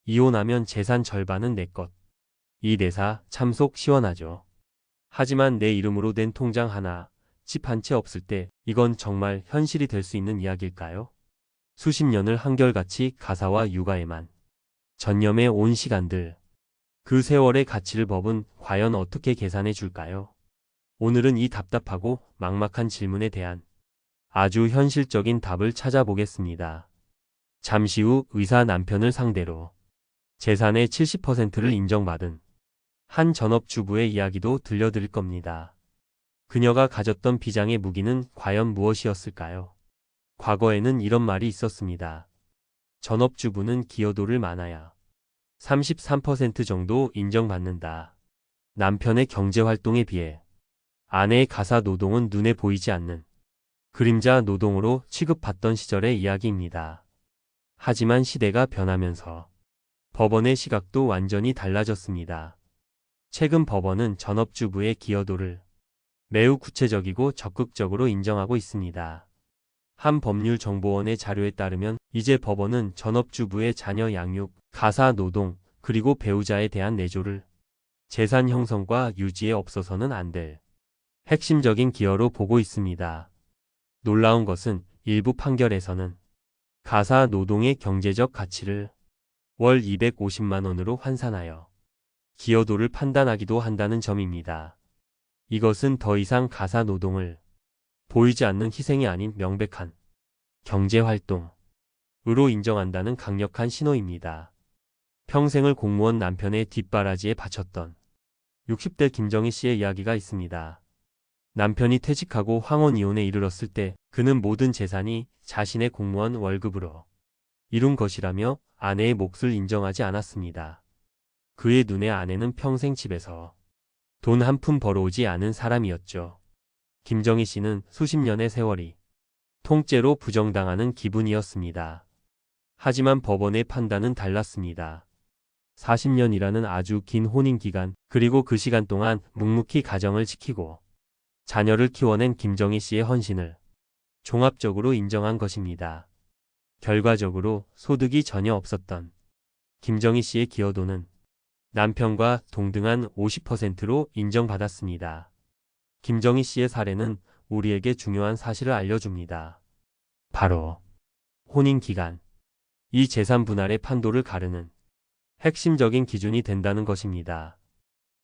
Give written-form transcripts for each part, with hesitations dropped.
이혼하면 재산 절반은 내 것. 이 대사 참 속 시원하죠. 하지만 내 이름으로 된 통장 하나, 집 한 채 없을 때 이건 정말 현실이 될 수 있는 이야기일까요? 수십 년을 한결같이 가사와 육아에만 전념해 온 시간들. 그 세월의 가치를 법은 과연 어떻게 계산해 줄까요? 오늘은 이 답답하고 막막한 질문에 대한 아주 현실적인 답을 찾아보겠습니다. 잠시 후 의사 남편을 상대로 재산의 70%를 인정받은 한 전업주부의 이야기도 들려드릴 겁니다. 그녀가 가졌던 비장의 무기는 과연 무엇이었을까요? 과거에는 이런 말이 있었습니다. 전업주부는 기여도를 많아야 33% 정도 인정받는다. 남편의 경제활동에 비해 아내의 가사 노동은 눈에 보이지 않는 그림자 노동으로 취급받던 시절의 이야기입니다. 하지만 시대가 변하면서 법원의 시각도 완전히 달라졌습니다. 최근 법원은 전업주부의 기여도를 매우 구체적이고 적극적으로 인정하고 있습니다. 한 법률정보원의 자료에 따르면 이제 법원은 전업주부의 자녀 양육, 가사 노동, 그리고 배우자에 대한 내조를 재산 형성과 유지에 없어서는 안 될 핵심적인 기여로 보고 있습니다. 놀라운 것은 일부 판결에서는 가사 노동의 경제적 가치를 월 250만 원으로 환산하여 기여도를 판단하기도 한다는 점입니다. 이것은 더 이상 가사 노동을 보이지 않는 희생이 아닌 명백한 경제활동으로 인정한다는 강력한 신호입니다. 평생을 공무원 남편의 뒷바라지에 바쳤던 60대 김정희 씨의 이야기가 있습니다. 남편이 퇴직하고 황혼 이혼에 이르렀을 때 그는 모든 재산이 자신의 공무원 월급으로 이룬 것이라며 아내의 몫을 인정하지 않았습니다. 그의 눈에 아내는 평생 집에서 돈 한 푼 벌어오지 않은 사람이었죠. 김정희 씨는 수십 년의 세월이 통째로 부정당하는 기분이었습니다. 하지만 법원의 판단은 달랐습니다. 40년이라는 아주 긴 혼인기간, 그리고 그 시간 동안 묵묵히 가정을 지키고 자녀를 키워낸 김정희 씨의 헌신을 종합적으로 인정한 것입니다. 결과적으로 소득이 전혀 없었던 김정희 씨의 기여도는 남편과 동등한 50%로 인정받았습니다. 김정희 씨의 사례는 우리에게 중요한 사실을 알려줍니다. 바로 혼인 기간, 이 재산 분할의 판도를 가르는 핵심적인 기준이 된다는 것입니다.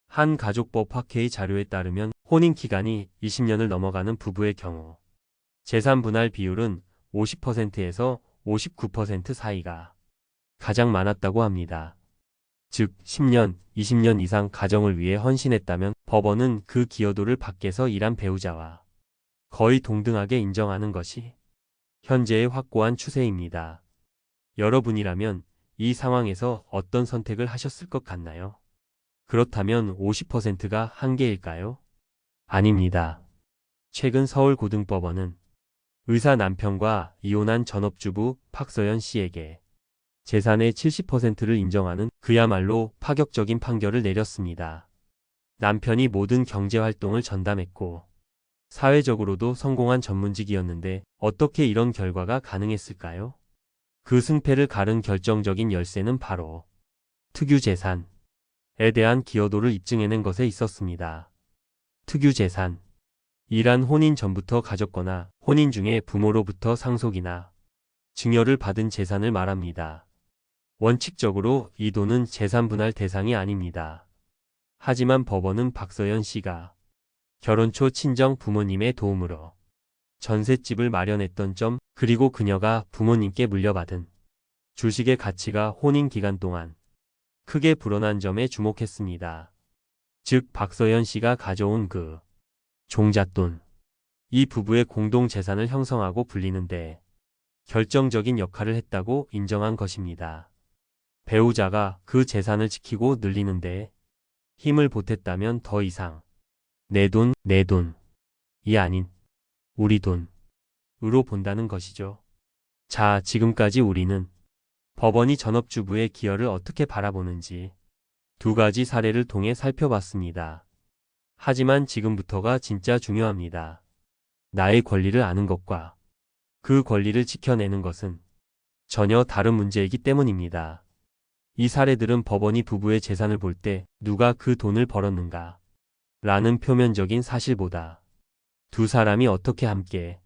한 가족법학회의 자료에 따르면 혼인 기간이 20년을 넘어가는 부부의 경우 재산 분할 비율은 50%에서 59% 사이가 가장 많았다고 합니다. 즉 10년, 20년 이상 가정을 위해 헌신했다면 법원은 그 기여도를 밖에서 일한 배우자와 거의 동등하게 인정하는 것이 현재의 확고한 추세입니다. 여러분이라면 이 상황에서 어떤 선택을 하셨을 것 같나요? 그렇다면 50%가 한계일까요? 아닙니다. 최근 서울고등법원은 의사 남편과 이혼한 전업주부 박서연 씨에게 재산의 70%를 인정하는 그야말로 파격적인 판결을 내렸습니다. 남편이 모든 경제활동을 전담했고 사회적으로도 성공한 전문직이었는데 어떻게 이런 결과가 가능했을까요? 그 승패를 가른 결정적인 열쇠는 바로 특유재산에 대한 기여도를 입증해낸 것에 있었습니다. 특유재산, 이란 혼인 전부터 가졌거나 혼인 중에 부모로부터 상속이나 증여를 받은 재산을 말합니다. 원칙적으로 이 돈은 재산 분할 대상이 아닙니다. 하지만 법원은 박서연 씨가 결혼 초 친정 부모님의 도움으로 전셋집을 마련했던 점, 그리고 그녀가 부모님께 물려받은 주식의 가치가 혼인 기간 동안 크게 불어난 점에 주목했습니다. 즉 박서연 씨가 가져온 그 종잣돈, 이 부부의 공동 재산을 형성하고 불리는데 결정적인 역할을 했다고 인정한 것입니다. 배우자가 그 재산을 지키고 늘리는데 힘을 보탰다면 더 이상 내 돈, 내 돈이 아닌 우리 돈으로 본다는 것이죠. 자, 지금까지 우리는 법원이 전업주부의 기여를 어떻게 바라보는지 두 가지 사례를 통해 살펴봤습니다. 하지만 지금부터가 진짜 중요합니다. 나의 권리를 아는 것과 그 권리를 지켜내는 것은 전혀 다른 문제이기 때문입니다. 이 사례들은 법원이 부부의 재산을 볼 때 누가 그 돈을 벌었는가 라는 표면적인 사실보다 두 사람이 어떻게 함께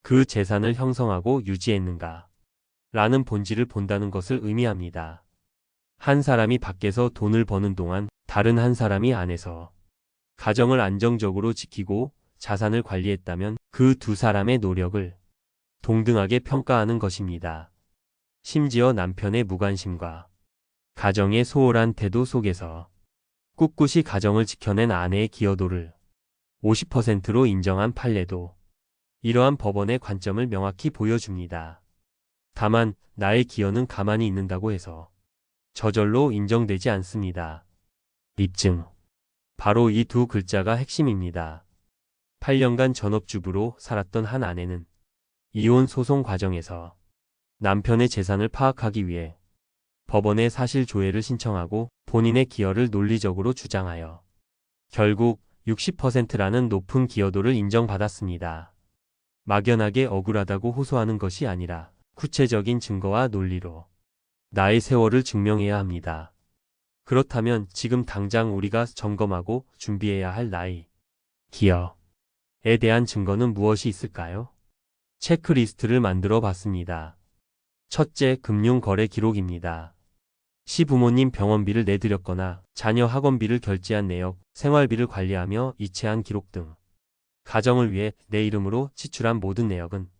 그 재산을 형성하고 유지했는가 라는 본질을 본다는 것을 의미합니다. 한 사람이 밖에서 돈을 버는 동안 다른 한 사람이 안에서 가정을 안정적으로 지키고 자산을 관리했다면 그 두 사람의 노력을 동등하게 평가하는 것입니다. 심지어 남편의 무관심과 가정의 소홀한 태도 속에서 꿋꿋이 가정을 지켜낸 아내의 기여도를 50%로 인정한 판례도 이러한 법원의 관점을 명확히 보여줍니다. 다만 나의 기여는 가만히 있는다고 해서 저절로 인정되지 않습니다. 입증. 바로 이 두 글자가 핵심입니다. 8년간 전업주부로 살았던 한 아내는 이혼 소송 과정에서 남편의 재산을 파악하기 위해 법원에 사실조회를 신청하고 본인의 기여를 논리적으로 주장하여 결국 60%라는 높은 기여도를 인정받았습니다. 막연하게 억울하다고 호소하는 것이 아니라 구체적인 증거와 논리로 나의 세월을 증명해야 합니다. 그렇다면 지금 당장 우리가 점검하고 준비해야 할 나의 기여에 대한 증거는 무엇이 있을까요? 체크리스트를 만들어 봤습니다. 첫째, 금융거래 기록입니다. 시부모님 병원비를 내드렸거나 자녀 학원비를 결제한 내역, 생활비를 관리하며 이체한 기록 등 가정을 위해 내 이름으로 지출한 모든 내역은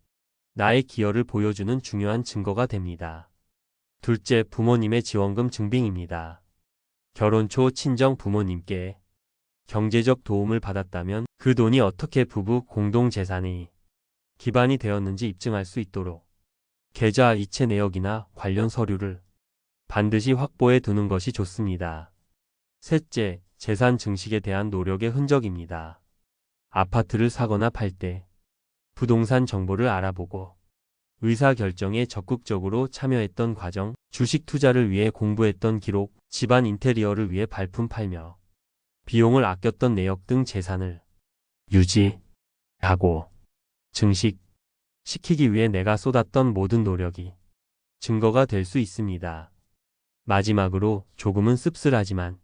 나의 기여를 보여주는 중요한 증거가 됩니다. 둘째, 부모님의 지원금 증빙입니다. 결혼 초 친정 부모님께 경제적 도움을 받았다면 그 돈이 어떻게 부부 공동재산이 기반이 되었는지 입증할 수 있도록 계좌 이체 내역이나 관련 서류를 반드시 확보해 두는 것이 좋습니다. 셋째, 재산 증식에 대한 노력의 흔적입니다. 아파트를 사거나 팔 때 부동산 정보를 알아보고 의사결정에 적극적으로 참여했던 과정, 주식 투자를 위해 공부했던 기록, 집안 인테리어를 위해 발품 팔며 비용을 아꼈던 내역 등 재산을 유지하고 증식시키기 위해 내가 쏟았던 모든 노력이 증거가 될 수 있습니다. 마지막으로 조금은 씁쓸하지만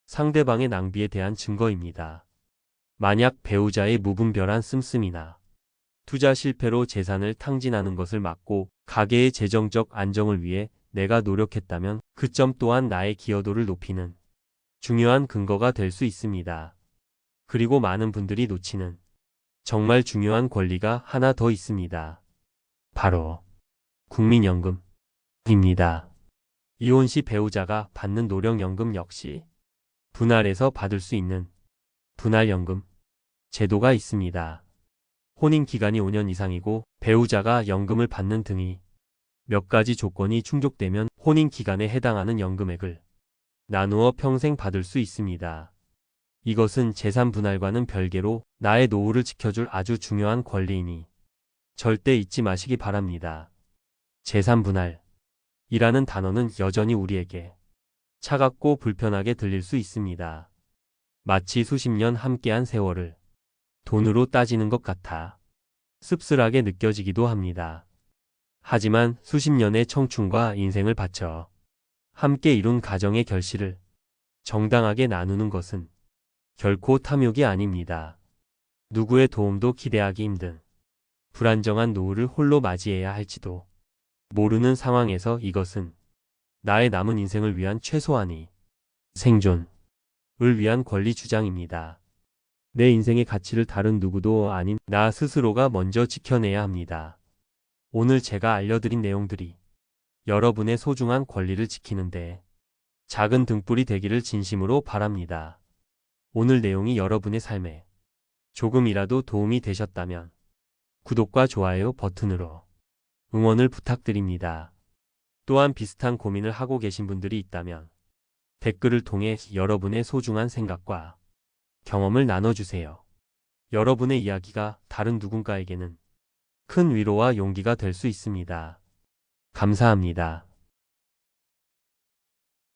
상대방의 낭비에 대한 증거입니다. 만약 배우자의 무분별한 씀씀이나 투자 실패로 재산을 탕진하는 것을 막고 가계의 재정적 안정을 위해 내가 노력했다면 그 점 또한 나의 기여도를 높이는 중요한 근거가 될 수 있습니다. 그리고 많은 분들이 놓치는 정말 중요한 권리가 하나 더 있습니다. 바로 국민연금입니다. 이혼 시 배우자가 받는 노령연금 역시 분할해서 받을 수 있는 분할연금 제도가 있습니다. 혼인기간이 5년 이상이고 배우자가 연금을 받는 등이 몇 가지 조건이 충족되면 혼인기간에 해당하는 연금액을 나누어 평생 받을 수 있습니다. 이것은 재산 분할과는 별개로 나의 노후를 지켜줄 아주 중요한 권리이니 절대 잊지 마시기 바랍니다. 재산 분할이라는 단어는 여전히 우리에게 차갑고 불편하게 들릴 수 있습니다. 마치 수십 년 함께한 세월을 돈으로 따지는 것 같아 씁쓸하게 느껴지기도 합니다. 하지만 수십 년의 청춘과 인생을 바쳐 함께 이룬 가정의 결실을 정당하게 나누는 것은 결코 탐욕이 아닙니다. 누구의 도움도 기대하기 힘든 불안정한 노후를 홀로 맞이해야 할지도 모르는 상황에서 이것은 나의 남은 인생을 위한 최소한의 생존을 위한 권리 주장입니다. 내 인생의 가치를 다른 누구도 아닌 나 스스로가 먼저 지켜내야 합니다. 오늘 제가 알려드린 내용들이 여러분의 소중한 권리를 지키는데 작은 등불이 되기를 진심으로 바랍니다. 오늘 내용이 여러분의 삶에 조금이라도 도움이 되셨다면 구독과 좋아요 버튼으로 응원을 부탁드립니다. 또한 비슷한 고민을 하고 계신 분들이 있다면 댓글을 통해 여러분의 소중한 생각과 경험을 나눠주세요. 여러분의 이야기가 다른 누군가에게는 큰 위로와 용기가 될 수 있습니다. 감사합니다.